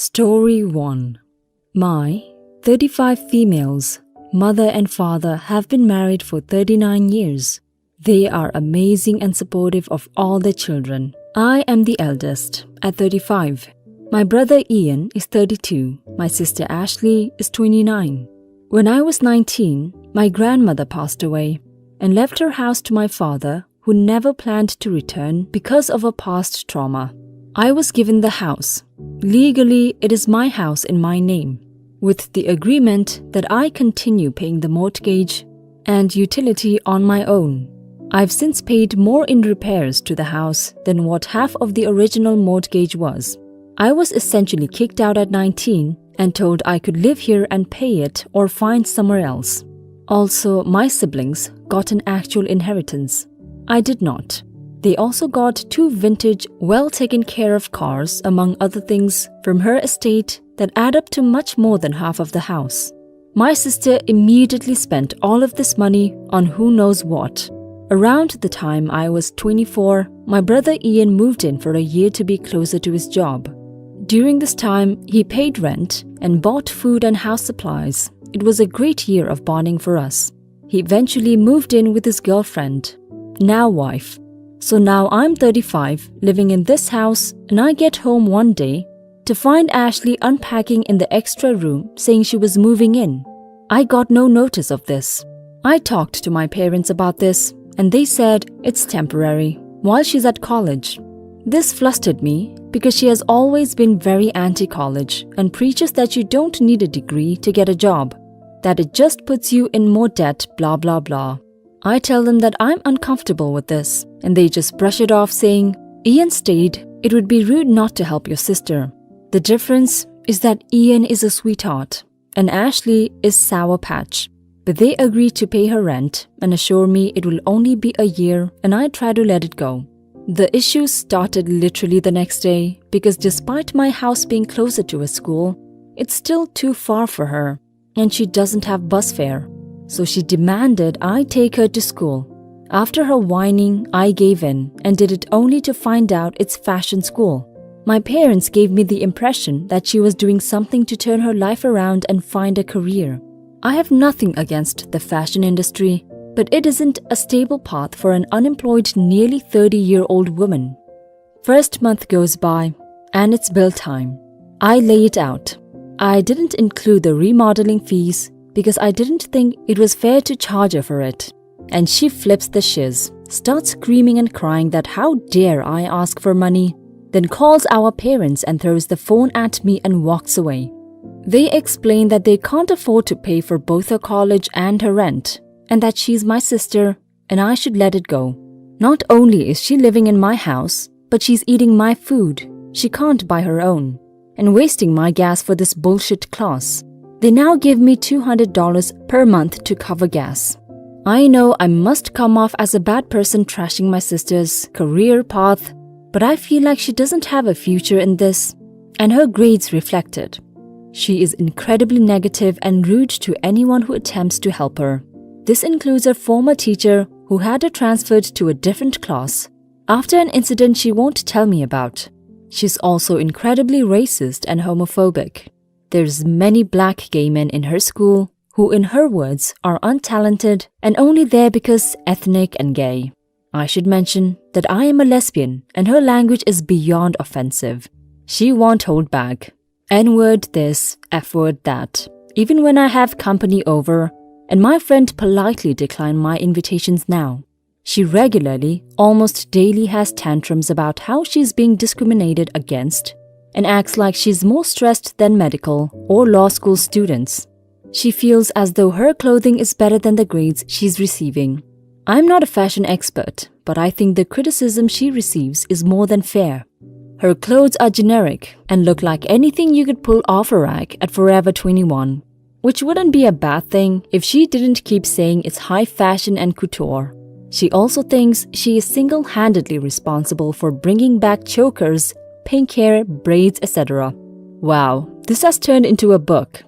Story 1. My 35 females, mother and father, have been married for 39 years. They are amazing and supportive of all their children. I am the eldest, at 35. My brother Ian is 32. My sister Ashley is 29. When I was 19, my grandmother passed away and left her house to my father, who never planned to return because of a past trauma. I was given the house. Legally, it is my house in my name, with the agreement that I continue paying the mortgage and utility on my own. I've since paid more in repairs to the house than what half of the original mortgage was. I was essentially kicked out at 19 and told I could live here and pay it or find somewhere else. Also, my siblings got an actual inheritance. I did not. They also got 2 vintage, well-taken-care-of cars, among other things, from her estate that add up to much more than half of the house. My sister immediately spent all of this money on who knows what. Around the time I was 24, my brother Ian moved in for a year to be closer to his job. During this time, he paid rent and bought food and house supplies. It was a great year of bonding for us. He eventually moved in with his girlfriend, now wife. So now I'm 35, living in this house, and I get home one day to find Ashley unpacking in the extra room, saying she was moving in. I got no notice of this. I talked to my parents about this, and they said it's temporary, while she's at college. This flustered me because she has always been very anti-college and preaches that you don't need a degree to get a job, that it just puts you in more debt, blah blah blah. I tell them that I'm uncomfortable with this, and they just brush it off saying, Ian stayed, it would be rude not to help your sister. The difference is that Ian is a sweetheart, and Ashley is Sour Patch. But they agree to pay her rent and assure me it will only be a year, and I try to let it go. The issues started literally the next day, because despite my house being closer to a school, it's still too far for her, and she doesn't have bus fare. So she demanded I take her to school. After her whining, I gave in and did it only to find out it's fashion school. My parents gave me the impression that she was doing something to turn her life around and find a career. I have nothing against the fashion industry, but it isn't a stable path for an unemployed nearly 30-year-old woman. First month goes by, and it's bill time. I lay it out. I didn't include the remodeling fees because I didn't think it was fair to charge her for it. And she flips the shiz, starts screaming and crying that how dare I ask for money, then calls our parents and throws the phone at me and walks away. They explain that they can't afford to pay for both her college and her rent, and that she's my sister and I should let it go. Not only is she living in my house, but she's eating my food, she can't buy her own, and wasting my gas for this bullshit class. They now give me $200 per month to cover gas. I know I must come off as a bad person trashing my sister's career path, but I feel like she doesn't have a future in this, and her grades reflect it. She is incredibly negative and rude to anyone who attempts to help her. This includes her former teacher who had her transferred to a different class after an incident she won't tell me about. She's also incredibly racist and homophobic. There's many black gay men in her school who, in her words, are untalented and only there because ethnic and gay. I should mention that I am a lesbian and her language is beyond offensive. She won't hold back. N-word this, F-word that. Even when I have company over, and my friend politely declined my invitations now. She regularly, almost daily, has tantrums about how she's being discriminated against and acts like she's more stressed than medical or law school students. She feels as though her clothing is better than the grades she's receiving. I'm not a fashion expert, but I think the criticism she receives is more than fair. Her clothes are generic and look like anything you could pull off a rack at Forever 21, which wouldn't be a bad thing if she didn't keep saying it's high fashion and couture. She also thinks she is single-handedly responsible for bringing back chokers, pink hair, braids, etc. Wow, this has turned into a book.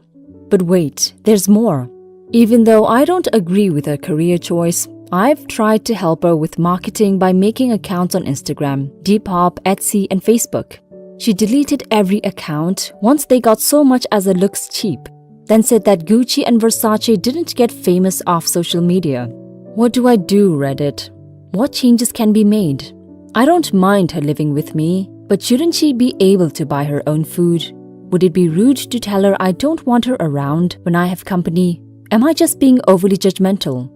But wait, there's more. Even though I don't agree with her career choice, I've tried to help her with marketing by making accounts on Instagram, Depop, Etsy, and Facebook. She deleted every account once they got so much as a looks cheap, then said that Gucci and Versace didn't get famous off social media. What do I do, Reddit? What changes can be made? I don't mind her living with me, but shouldn't she be able to buy her own food? Would it be rude to tell her I don't want her around when I have company? Am I just being overly judgmental?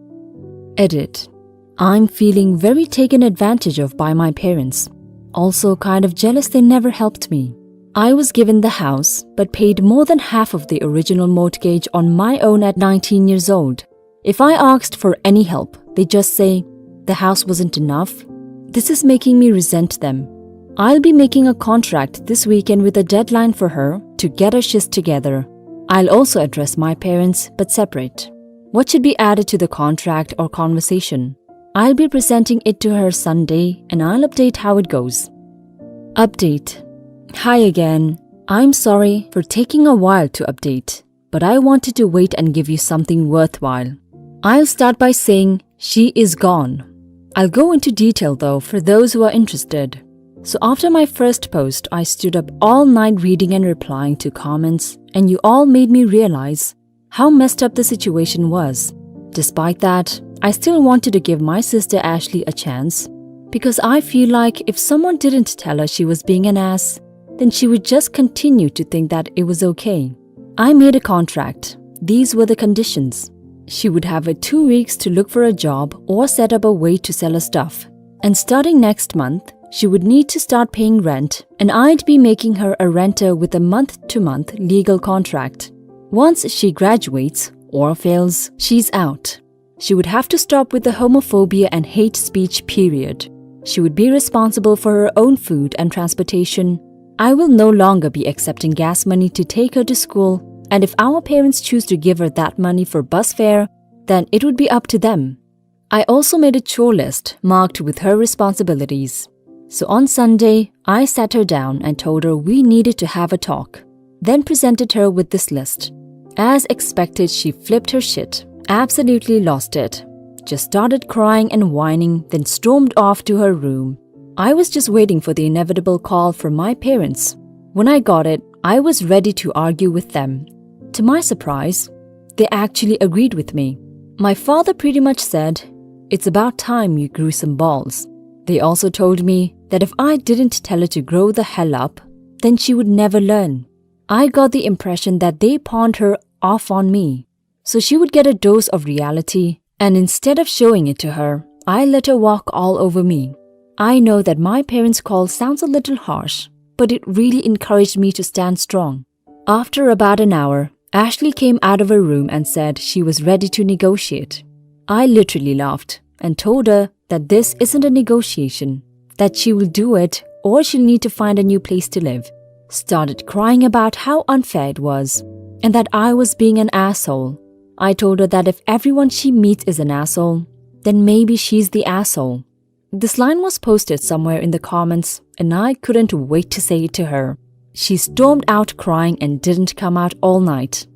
Edit. I'm feeling very taken advantage of by my parents. Also kind of jealous they never helped me. I was given the house, but paid more than half of the original mortgage on my own at 19 years old. If I asked for any help, they just say, the house wasn't enough. This is making me resent them. I'll be making a contract this weekend with a deadline for her to get her shit together. I'll also address my parents, but separate. What should be added to the contract or conversation? I'll be presenting it to her Sunday and I'll update how it goes. Update. Hi again. I'm sorry for taking a while to update, but I wanted to wait and give you something worthwhile. I'll start by saying she is gone. I'll go into detail though for those who are interested. So after my first post, I stood up all night reading and replying to comments, and you all made me realize how messed up the situation was. Despite that, I still wanted to give my sister Ashley a chance, because I feel like if someone didn't tell her she was being an ass, then she would just continue to think that it was okay. I made a contract. These were the conditions. She would have 2 weeks to look for a job or set up a way to sell her stuff. And starting next month, she would need to start paying rent, and I'd be making her a renter with a month-to-month legal contract. Once she graduates or fails, she's out. She would have to stop with the homophobia and hate speech, period. She would be responsible for her own food and transportation. I will no longer be accepting gas money to take her to school, and if our parents choose to give her that money for bus fare, then it would be up to them. I also made a chore list marked with her responsibilities. So on Sunday, I sat her down and told her we needed to have a talk, then presented her with this list. As expected, she flipped her shit, absolutely lost it, just started crying and whining, then stormed off to her room. I was just waiting for the inevitable call from my parents. When I got it, I was ready to argue with them. To my surprise, they actually agreed with me. My father pretty much said, "It's about time you grew some balls." They also told me that if I didn't tell her to grow the hell up, then she would never learn. I got the impression that they pawned her off on me, so she would get a dose of reality, and instead of showing it to her, I let her walk all over me. I know that my parents' call sounds a little harsh, but it really encouraged me to stand strong. After about an hour, Ashley came out of her room and said she was ready to negotiate. I literally laughed and told her that this isn't a negotiation, that she will do it or she'll need to find a new place to live. Started crying about how unfair it was and that I was being an asshole. I told her that if everyone she meets is an asshole, then maybe she's the asshole. This line was posted somewhere in the comments and I couldn't wait to say it to her. She stormed out crying and didn't come out all night.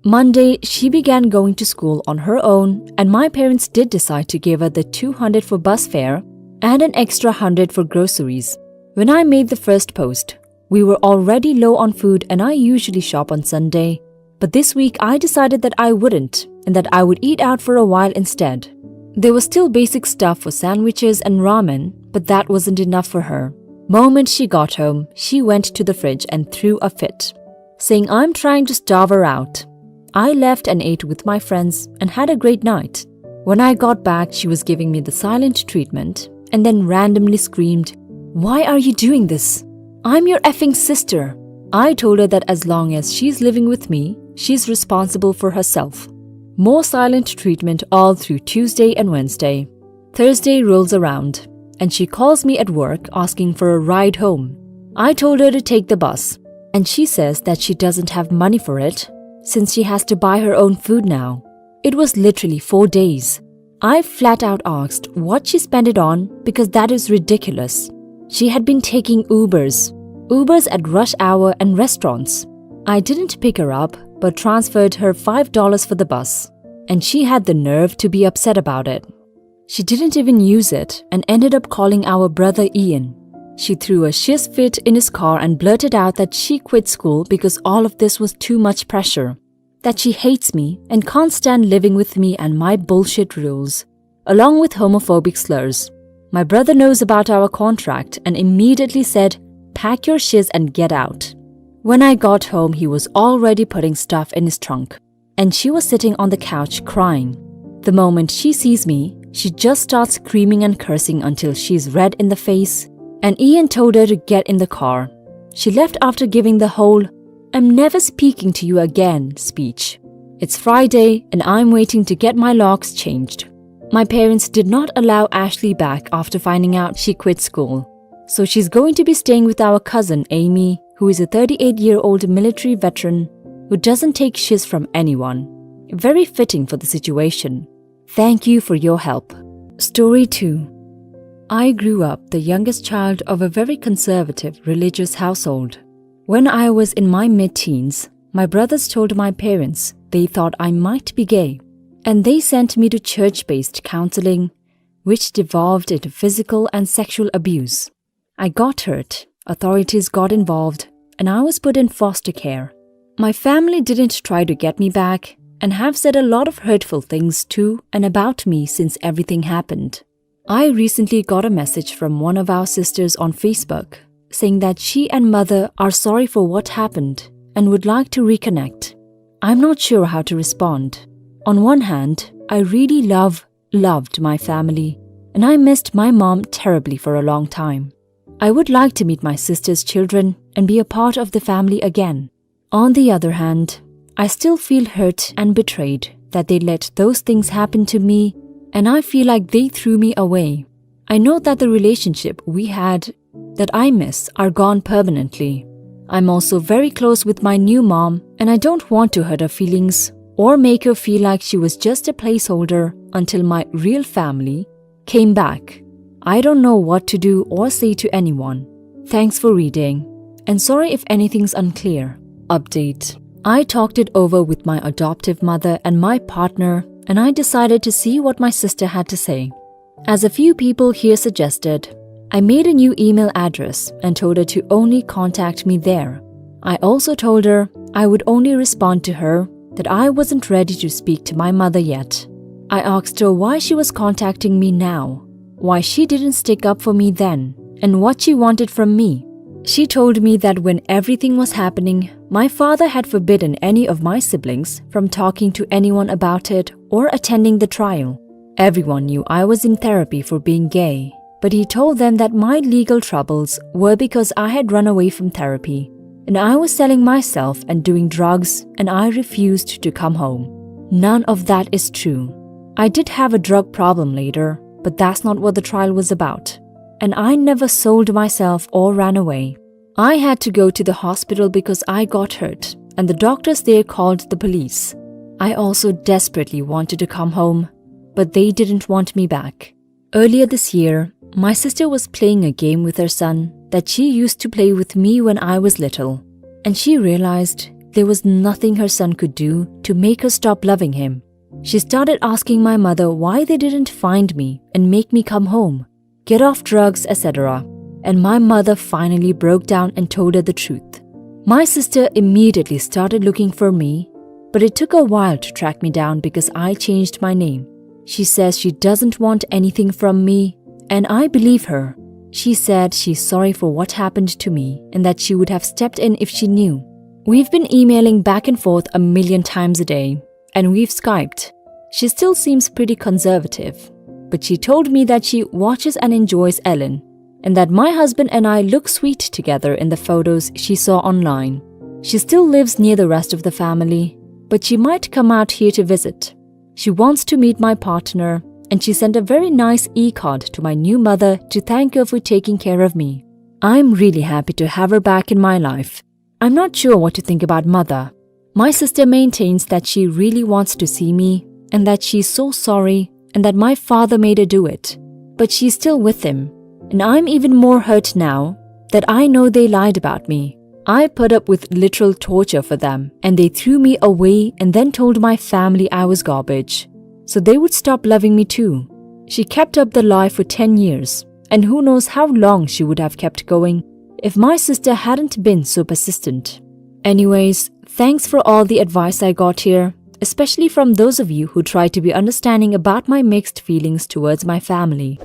Monday, she began going to school on her own, and my parents did decide to give her the $200 for bus fare and an extra $100 for groceries. When I made the first post, we were already low on food and I usually shop on Sunday, but this week I decided that I wouldn't and that I would eat out for a while instead. There was still basic stuff for sandwiches and ramen, but that wasn't enough for her. Moment she got home, she went to the fridge and threw a fit, saying I'm trying to starve her out. I left and ate with my friends and had a great night. When I got back, she was giving me the silent treatment and then randomly screamed, "Why are you doing this? I'm your effing sister." I told her that as long as she's living with me, she's responsible for herself. More silent treatment all through Tuesday and Wednesday. Thursday rolls around and she calls me at work asking for a ride home. I told her to take the bus and she says that she doesn't have money for it since she has to buy her own food now. It was literally 4 days. I flat out asked what she spent it on because that is ridiculous. She had been taking Ubers at rush hour and restaurants. I didn't pick her up but transferred her $5 for the bus, and she had the nerve to be upset about it. She didn't even use it and ended up calling our brother Ian. She threw a shiz fit in his car and blurted out that she quit school because all of this was too much pressure, that she hates me and can't stand living with me and my bullshit rules, along with homophobic slurs. My brother knows about our contract and immediately said, "Pack your shiz and get out." When I got home, he was already putting stuff in his trunk, and she was sitting on the couch crying. The moment she sees me, she just starts screaming and cursing until she's red in the face, and Ian told her to get in the car. She left after giving the whole "I'm never speaking to you again" speech. It's Friday and I'm waiting to get my locks changed. My parents did not allow Ashley back after finding out she quit school, so she's going to be staying with our cousin Amy, who is a 38-year-old military veteran who doesn't take shiz from anyone. Very fitting for the situation. Thank you for your help. Story 2. I grew up the youngest child of a very conservative religious household. When I was in my mid-teens, my brothers told my parents they thought I might be gay, and they sent me to church-based counseling, which devolved into physical and sexual abuse. I got hurt, authorities got involved, and I was put in foster care. My family didn't try to get me back and have said a lot of hurtful things to and about me since everything happened. I recently got a message from one of our sisters on Facebook saying that she and mother are sorry for what happened and would like to reconnect. I'm not sure how to respond. On one hand, I really loved my family, and I missed my mom terribly for a long time. I would like to meet my sister's children and be a part of the family again. On the other hand, I still feel hurt and betrayed that they let those things happen to me, and I feel like they threw me away. I know that the relationship we had that I miss are gone permanently. I'm also very close with my new mom, and I don't want to hurt her feelings or make her feel like she was just a placeholder until my real family came back. I don't know what to do or say to anyone. Thanks for reading, and sorry if anything's unclear. Update. I talked it over with my adoptive mother and my partner, and I decided to see what my sister had to say. As a few people here suggested, I made a new email address and told her to only contact me there. I also told her I would only respond to her that I wasn't ready to speak to my mother yet. I asked her why she was contacting me now, why she didn't stick up for me then, and what she wanted from me. She told me that when everything was happening, my father had forbidden any of my siblings from talking to anyone about it or attending the trial. Everyone knew I was in therapy for being gay, but he told them that my legal troubles were because I had run away from therapy, and I was selling myself and doing drugs, and I refused to come home. None of that is true. I did have a drug problem later, but that's not what the trial was about. And I never sold myself or ran away. I had to go to the hospital because I got hurt, and the doctors there called the police. I also desperately wanted to come home, but they didn't want me back. Earlier this year, my sister was playing a game with her son that she used to play with me when I was little, and she realized there was nothing her son could do to make her stop loving him. She started asking my mother why they didn't find me and make me come home, get off drugs, etc. And my mother finally broke down and told her the truth. My sister immediately started looking for me, but it took a while to track me down because I changed my name. She says she doesn't want anything from me, and I believe her. She said she's sorry for what happened to me and that she would have stepped in if she knew. We've been emailing back and forth 1,000,000 times a day, and we've Skyped. She still seems pretty conservative, but she told me that she watches and enjoys Ellen, and that my husband and I look sweet together in the photos she saw online. She still lives near the rest of the family, but she might come out here to visit. She wants to meet my partner, and she sent a very nice e-card to my new mother to thank her for taking care of me. I'm really happy to have her back in my life. I'm not sure what to think about mother. My sister maintains that she really wants to see me, and that she's so sorry, and that my father made her do it. But she's still with him. And I'm even more hurt now that I know they lied about me. I put up with literal torture for them, and they threw me away and then told my family I was garbage, so they would stop loving me too. She kept up the lie for 10 years, And who knows how long she would have kept going if my sister hadn't been so persistent. Anyways, thanks for all the advice I got here, especially from those of you who try to be understanding about my mixed feelings towards my family.